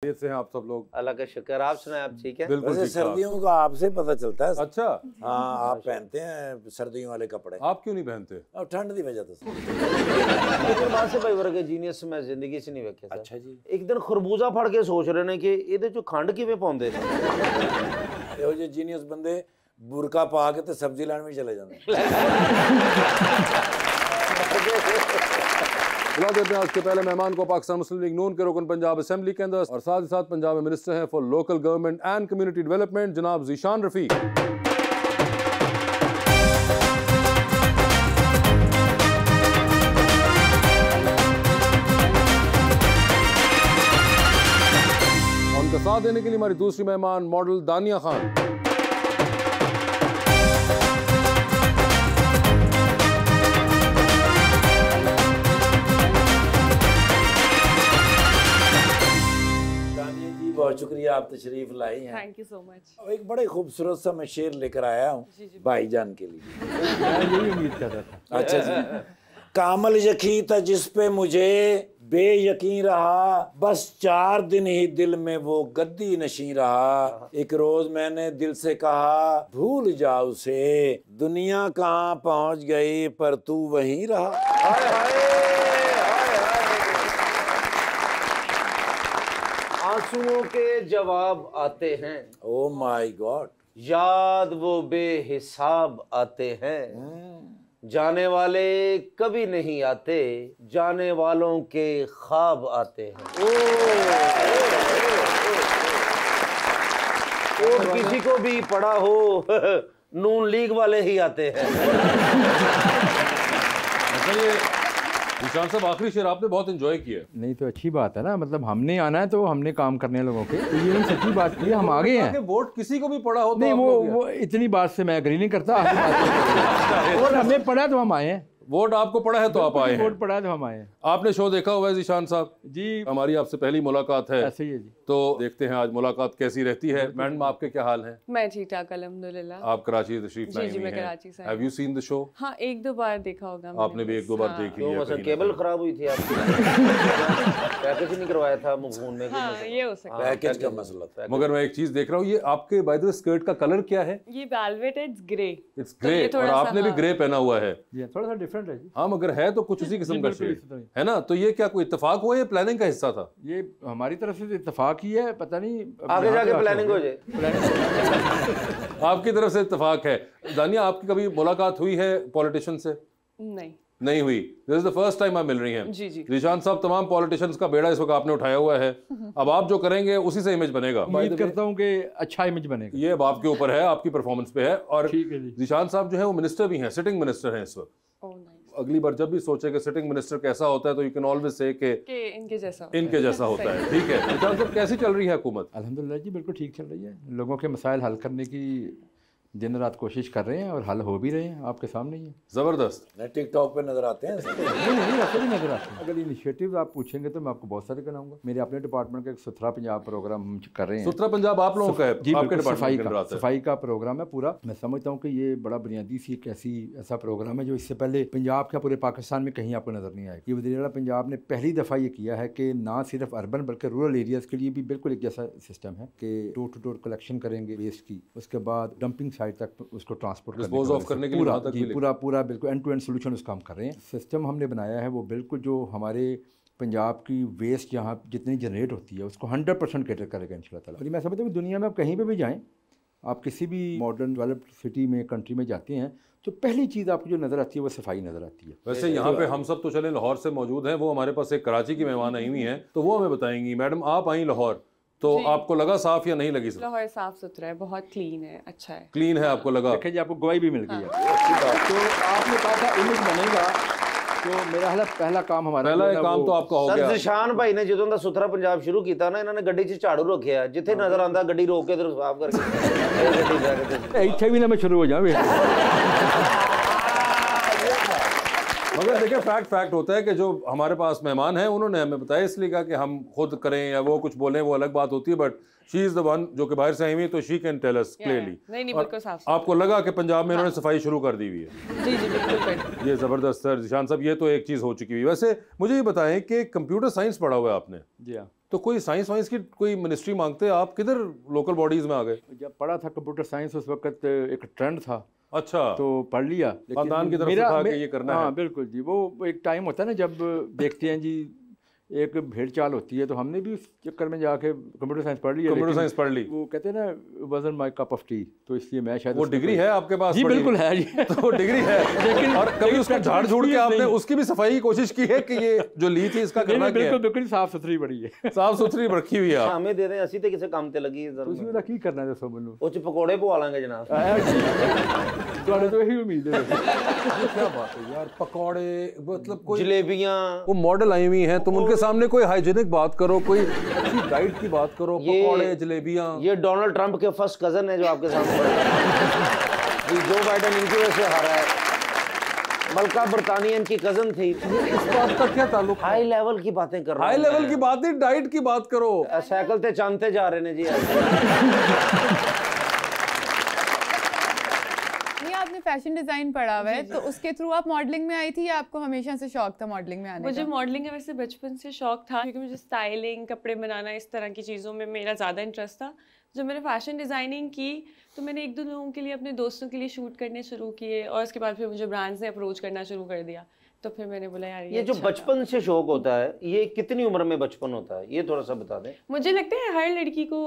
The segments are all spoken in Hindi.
से हैं आप सब लोग? अल्लाह का शुक्र। आप सुनाए, आप ठीक है? बिल्कुल ठीक। सर्दियों का आपसे पता चलता है। अच्छा, हाँ, आप पहनते हैं सर्दियों वाले कपड़े। आप क्यों नहीं पहनते? अब ठंड की वजह से। लेकिन बात से भाई वर्गे जीनियस मैं जिंदगी से नहीं वेख्या। अच्छा जी। एक दिन खरबूजा फड़ के सोच रहे ने कि ਇਹਦੇ ਚੋਂ ਖੰਡ ਕਿਵੇਂ ਪਾਉਂਦੇ ਨੇ। ਇਹੋ ਜਿਹੇ जीनियस बंदे बुरका पा के ते सब्जी लैन में चले जाते। बुला देते हैं आज के पहले मेहमान को, पाकिस्तान मुस्लिम लीग नून के रुकन पंजाब असेंबली के अंदर और साथ ही साथ पंजाब में मिनिस्टर हैं for local government and community development जनाब ज़ीशान रफ़ी। उनका साथ देने के लिए हमारी दूसरी मेहमान मॉडल दानिया खान। बहुत शुक्रिया, आप तशरीफ लाई हैं। Thank you so much. एक बड़े खूबसूरत सा मैं शेर लेकर आया हूँ भाईजान के लिए। यही उम्मीद कर रहा था। अच्छा जी। कामल यकीन था जिस पे मुझे बेयकीन रहा, बस 4 दिन ही दिल में वो गद्दी नशीं रहा। एक रोज मैंने दिल से कहा भूल जा उसे, दुनिया कहाँ पहुँच गई पर तू वहीं रहा। आंसुओं के जवाब आते हैं, ओ माय गॉड, याद वो बेहिसाब आते हैं, जाने वाले कभी नहीं आते, जाने वालों के ख्वाब आते हैं। और किसी को भी पड़ा हो नून लीग वाले ही आते हैं। ज़ीशान साहब, आखिरी शेर आपने बहुत एंजॉय किया। नहीं तो अच्छी बात है ना, मतलब हमने आना है तो हमने काम करने लोगों के, तो ये सच्ची बात की, हम आगे हैं। वोट किसी को भी पड़ा हो तो नहीं, वो इतनी बात से मैं एग्री नहीं करता। और हमें पड़ा तो हम आए हैं। वोट आपको पड़ा है तो आप आए हैं। वोट पड़ा है तो हम आए हैं। आपने शो देखा हुआ है ज़ीशान साहब जी? हमारी आपसे पहली मुलाकात है। ऐसे ही है जी। तो देखते हैं आज मुलाकात कैसी रहती है। मैडम, आपके क्या हाल हैं? मैं ठीक ठाक अल्हम्दुलिल्लाह। आप कराची तशरीफ लाई हुई मैं हैं। कराची से। Have you seen the show? हाँ, 1-2 बार देखा होगा मैंने। आपने भी 1-2 बार देख तो लिया। मतलब केबल खराब हुई थी आपकी? पैकेज नहीं करवाया था फोन में? हाँ, ये हो सकता है। पैकेज का मसला था। मगर मैं एक चीज देख रहा हूँ, ये आपके बाय द वे स्कर्ट का कलर क्या है? ये वेलवेट है, इट्स ग्रे। इट्स ग्रे, और आपने भी ग्रे पहना हुआ है। थोड़ा सा डिफरेंट है जी। हाँ, मगर है तो कुछ उसी किस्म का शेड है ना। तो ये क्या कोई इत्तेफाक हुआ या प्लानिंग का हिस्सा था? ये हमारी तरफ से इत्तेफाक ही है, पता नहीं आगे जाके प्लानिंग हो जाए। आपकी तरफ से इत्तेफाक है। दानिया, आपकी कभी मुलाकात हुई है पॉलिटिशियन से? नहीं हुई। This is the first time आप मिल रही हैं। जी जी। ज़ीशान साहब, तमाम पॉलिटिशियंस का बेड़ा इस वक्त आपने उठाया हुआ है। अब आप जो करेंगे उसी से इमेज बनेगा। उम्मीद करता हूँ कि अच्छा इमेज बनेगा। ये अब आपके ऊपर है, आपकी परफॉर्मेंस पे है। और ठीक है जी। ज़ीशान साहब जो है वो मिनिस्टर भी हैं, सिटिंग मिनिस्टर हैं इस वक्त। अगली बार जब भी सोचे कि सिटिंग मिनिस्टर कैसा होता है तो यू कैन ऑलवेज से कि इनके जैसा होता है। ठीक है। ज़ीशान साहब, कैसी चल रही है हुकूमत? अल्हम्दुलिल्लाह जी, बिल्कुल ठीक चल रही है। लोगों के मसाइल हल करने की दिन रात कोशिश कर रहे हैं और हल हो भी रहे हैं, आपके सामने ही है। ज़बरदस्त। टिकटॉक पे नजर आते हैं। नहीं, ऐसे भी नजर आते हैं। अगर इनिशिएटिव आप पूछेंगे तो मैं आपको बहुत सारे गिनाऊंगा। मेरे अपने डिपार्टमेंट का एक सुथरा पंजाब प्रोग्राम हम कर रहे हैं। सुथरा पंजाब आप लोगों का है? जी, आपके डिपार्टमेंट सफाई का प्रोग्राम है पूरा। मैं समझता हूँ कि ये बड़ा बुनियादी सी एक ऐसा प्रोग्राम है जो इससे पहले पंजाब का पूरे पाकिस्तान में कहीं आपको नजर नहीं आएगा। ये वज़ीर-ए-आला पंजाब ने पहली दफ़ा ये किया है कि ना सिर्फ अर्बन बल्कि रूरल एरियाज़ के लिए भी बिल्कुल एक जैसा सिस्टम है कि डोर टू डोर कलेक्शन करेंगे वेस्ट की, उसके बाद डंपिंग साइट तक उसको ट्रांसपोर्ट डिस्पोज ऑफ करने के लिए पूरा बिल्कुल एंड टू एंड सोल्यूशन उसका हम कर रहे हैं। सिस्टम हमने बनाया है वो बिल्कुल जो हमारे पंजाब की वेस्ट यहाँ जितनी जनरेट होती है उसको 100% कैटर करेगा इंशाल्लाह ताला। और मैं समझता हूँ दुनिया में आप कहीं पे भी जाएँ, आप किसी भी मॉडर्न डेवलप्ड सिटी में कंट्री में जाते हैं तो पहली चीज़ आपको जो नज़र आती है वो सफाई नज़र आती है। वैसे यहाँ पे हम सब तो चले लाहौर से मौजूद हैं, वो हमारे पास एक कराची की मेहमान आई हुई हैं तो वो हमें बताएंगी। मैडम, आप आई लाहौर तो आपको लगा साफ या नहीं लगी? लाहौर साफ सुथरा है, बहुत क्लीन है, अच्छा है। क्लीन है आपको लगा? देखिए जी, आपको गवाही भी मिल गई है। तो आपने कहा था इमेज बनेगा, तो मेरा हाल पहला काम हमारा काम तो आपका हो गया। ज़ीशान भाई ने ਜਦੋਂ ਦਾ ਸੁਥਰਾ ਪੰਜਾਬ ਸ਼ੁਰੂ ਕੀਤਾ ਨਾ, ਇਹਨਾਂ ਨੇ ਗੱਡੀ 'ਚ ਝਾੜੂ ਰੱਖਿਆ, ਜਿੱਥੇ ਨਜ਼ਰ ਆਂਦਾ ਗੱਡੀ ਰੋਕ ਕੇ ਤੇ ਸਾਫ਼ ਕਰਕੇ। ਇੱਥੇ ਵੀ ਨਾ ਮੈਂ ਸ਼ੁਰੂ ਹੋ ਜਾਵੇ। मगर देखिए, फैक्ट होता है कि जो हमारे पास मेहमान हैं उन्होंने हमें बताया, इसलिए कहा कि हम खुद करें या वो कुछ बोलें वो अलग बात होती है, but she is the one जो कि बाहर से आई हुई है तो she can tell us clearly. नहीं, बिल्कुल साफ। आपको लगा कि पंजाब में इन्होंने सफाई शुरू कर दी हुई है? जी जी, बिल्कुल। ये ज़बरदस्त सर। ज़ीशान साहब, ये तो एक चीज़ हो चुकी हुई। वैसे मुझे ये बताएं कि कंप्यूटर साइंस पढ़ा हुआ है आपने? जी हाँ। तो कोई साइंस वाइंस की कोई मिनिस्ट्री मांगते हैं आप, किधर लोकल बॉडीज में आ गए? जब पढ़ा था कंप्यूटर साइंस उस वक्त एक ट्रेंड था, अच्छा, तो पढ़ लिया। खानदान की तरफ से था कि ये करना है। हाँ बिल्कुल जी, वो एक टाइम होता है ना जब देखते हैं जी एक भेड़ चाल होती है, तो हमने भी उस चक्कर में जाके कंप्यूटर साइंस पढ़ लिया। कंप्यूटर साइंस पढ़ ली, वो कहते हैं ना वाज़न माय कप ऑफ टी, तो इसलिए मैं शायद वो डिग्री है आपके पास? जी बिल्कुल है जी। तो डिग्री है, लेकिन और कभी उसको झाड़ झूड़ के आपने उसकी भी सफाई की कोशिश की है कि ये जो ली थी इसका करना क्या है? बिल्कुल बिल्कुल साफ सुथरी बड़ी है, साफ सुथरी रखी हुई है आप। हमें दे दें, ਅਸੀਂ ਤੇ ਕਿਸੇ ਕੰਮ ਤੇ ਲੱਗੀ तो उसमें तो की करना है दसो मैनू, ਉਹ ਚ ਪਕੌੜੇ ਪਵਾ ਲਾਂਗੇ ਜਨਾਬ। तुम्हारे तो यही उम्मीद है। क्या बात है यार, पकौड़े मतलब कोई जलेबियां, वो मॉडल आई हुई हैं, तुम उनके सामने कोई हाइजीनिक बात करो, कोई अच्छी डाइट की बात करो, पकौड़े जलेबियां। ये डोनाल्ड ट्रंप के फर्स्ट कजन है जो आपके सामने जी, जो बाइडेन इनकी वजह से हारा है। मलका बरतानिया इनकी कजन थी। इस बात का क्या ताल्लुक? हाई लेवल की बातें कर रहे हाई लेवल की बात नहीं, डाइट की बात करो। साइकिल ते चांदते जा रहे हैं जी। आपने फैशन डिजाइन पढ़ा हुआ है, तो उसके थ्रू आप मॉडलिंग में आई थी या आपको हमेशा से शौक था मॉडलिंग में आने मुझे का? मॉडलिंग का वैसे बचपन से शौक था, क्योंकि मुझे स्टाइलिंग, कपड़े बनाना, इस तरह की चीज़ों में मेरा ज़्यादा इंटरेस्ट था। जब मैंने फैशन डिज़ाइनिंग की तो मैंने एक दो लोगों के लिए, अपने दोस्तों के लिए शूट करने शुरू किए, और उसके बाद फिर मुझे ब्रांड्स ने अप्रोच करना शुरू कर दिया। तो फिर मैंने बोला यार ये जो अच्छा बचपन से शौक होता है, ये कितनी उम्र में बचपन होता है, ये थोड़ा सा बता दें। मुझे लगता है हर लड़की को,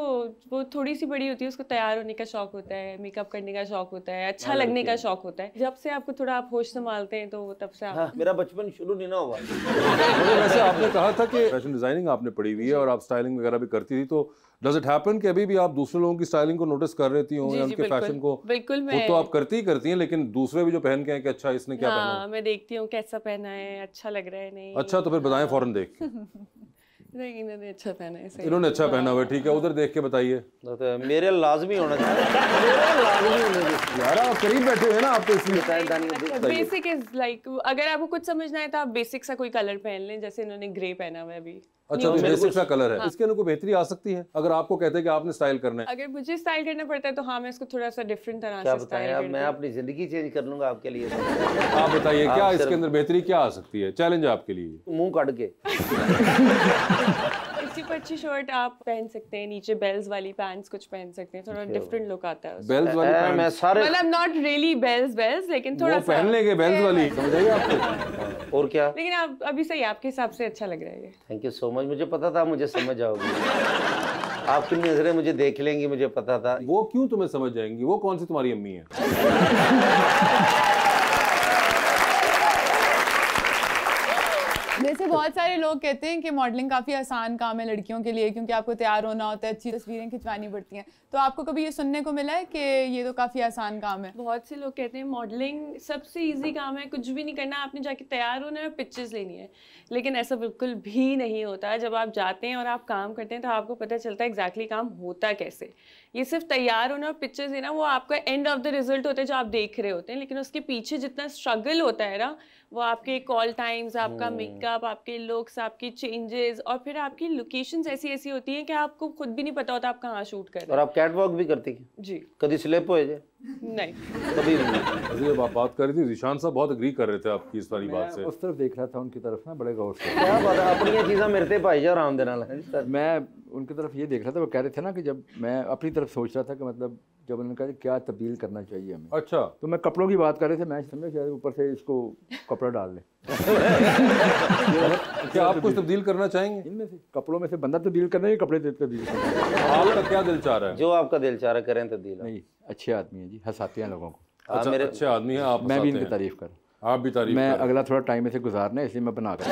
वो थोड़ी सी बड़ी होती है उसको तैयार होने का शौक होता है, मेकअप करने का शौक होता है, अच्छा लगने का शौक होता है। जब से आपको थोड़ा आप होश संभालते हैं तो तब से आप हाँ, मेरा बचपन शुरू नहीं ना हुआ। वैसे आपने कहा था कि फैशन डिजाइनिंग आपने पढ़ी हुई है और आप स्टाइलिंग वगैरह भी करती थी, तो डज इट हैपन कि अभी भी आप दूसरे लोगों की स्टाइलिंग को नोटिस कर रही हो या उनके फैशन को? बिल्कुल, वो तो आप करती हैं, लेकिन दूसरे भी जो पहन के हैं कि अच्छा इसने क्या पहना हाँ, मैं देखती हूँ कैसा पहना है, अच्छा लग रहा है नहीं। अच्छा, तो फिर बताएं फौरन देख के। नहीं, इन्होंने अच्छा पहना है, सही। इन्होंने अच्छा पहना हुआ है, ठीक है, उधर देख के बताइए। तो मेरे लाजमी होना चाहिए, मेरा लाजमी होना चाहिए यार आप करीब बैठे हुए ना, आप तो इसलिए। बेसिक इज लाइक, अगर आपको कुछ समझना है तो आप बेसिक सा कोई कलर पहन लें, जैसे इन्होंने ग्रे पहना हुआ है अभी। अच्छा, तो बेसिक सा कलर है, इसके अंदर कोई बेहतरी आ सकती है अगर आपको कहते हैं कि आपने स्टाइल करना है? अगर मुझे स्टाइल करना पड़ता है तो हाँ, मैं इसको थोड़ा सा डिफरेंट तरह क्या से बताएं, स्टाइल अब करती मैं हूँ। अपनी जिंदगी चेंज कर लूंगा आपके लिए। आप बताइए क्या इसके अंदर बेहतरी क्या आ सकती है? चैलेंज आपके लिए। मुंह काट के अच्छी अच्छी शर्ट आप पहन सकते हैं, नीचे बेल्स वाली पैंट्स कुछ पहन सकते हैं, थोड़ा डिफरेंट लुक आता है उसमें। बेल्स वाली मैं पैंट्स सारे मतलब नॉट रियली बेल्स, लेकिन थोड़ा वो सा पहन लेंगे, बेल्स वाली, समझ आइए आपको। और क्या, लेकिन आप अभी सही, आपके हिसाब से अच्छा लग रहा है ये। थैंक यू सो मच, मुझे पता था मुझे समझ आओगी। आपकी नजरें मुझे देख लेंगी, मुझे पता था। वो क्यों तुम्हें समझ जाएंगी? वो कौन सी तुम्हारी अम्मी है? जैसे बहुत सारे लोग कहते हैं कि मॉडलिंग काफ़ी आसान काम है लड़कियों के लिए, क्योंकि आपको तैयार होना होता है, अच्छी तस्वीरें खिंचवानी पड़ती हैं। तो आपको कभी ये सुनने को मिला है कि ये तो काफ़ी आसान काम है? बहुत से लोग कहते हैं मॉडलिंग सबसे इजी काम है, कुछ भी नहीं करना, आपने जाके तैयार होना है और पिक्चर्स लेनी है। लेकिन ऐसा बिल्कुल भी नहीं होता। जब आप जाते हैं और आप काम करते हैं तो आपको पता चलता है एग्जैक्टली काम होता कैसे। ये सिर्फ तैयार होना और पिक्चर्स लेना वो आपका एंड ऑफ द रिजल्ट होता है जो आप देख रहे होते हैं, लेकिन उसके पीछे जितना स्ट्रगल होता है ना, वो आपके कॉल टाइम्स, आपका मेकअप, आपके लुक्स, आपकी चेंजेस, और फिर आपकी लोकेशंस ऐसी ऐसी होती हैं कि आपको खुद भी नहीं पता होता आप कहाँ शूट कर रहे और आप कैट वॉक भी करती हैं? जी कभी स्लिप हो जाए? नहीं, कभी भी? जब आप बात कर रही थी, ज़ीशान साहब बहुत एग्री कर रहे थे आपकी इस वाली बात से। उस तरफ देख रहा था, उनकी तरफ ना बड़े गौर से। क्या बात है, अपनी चीज़ा मेरे ते भाई जा आराम देना है। मैं उनकी तरफ ये देख रहा था, वो कह रहे थे ना कि जब मैं अपनी तरफ सोच रहा था कि मतलब जब उन्होंने कहा कि क्या तब्दील करना चाहिए हमें, अच्छा, तो मैं कपड़ों की बात कर रहे थे, मैं समझा शायद ऊपर से इसको कपड़ा डाल ले। क्या आप कुछ तब्दील करना चाहेंगे? इनमें से कपड़ों में से बंदा तब्दील करना है, कपड़े तब्दील करना है? आपका क्या दिल चाह रहा है? जो आपका दिल चाह रहा करें तब्दील। नहीं, अच्छे आदमी हैं जी, हंसाते हैं लोगों को। अच्छा, मेरे अच्छे आदमी हैं आप, मैं भी हंसाते इनकी हैं। तारीफ कर, आप भी तारीफ मैं कर। अगला थोड़ा टाइम ऐसे गुजारना है, इसलिए मैं बना कर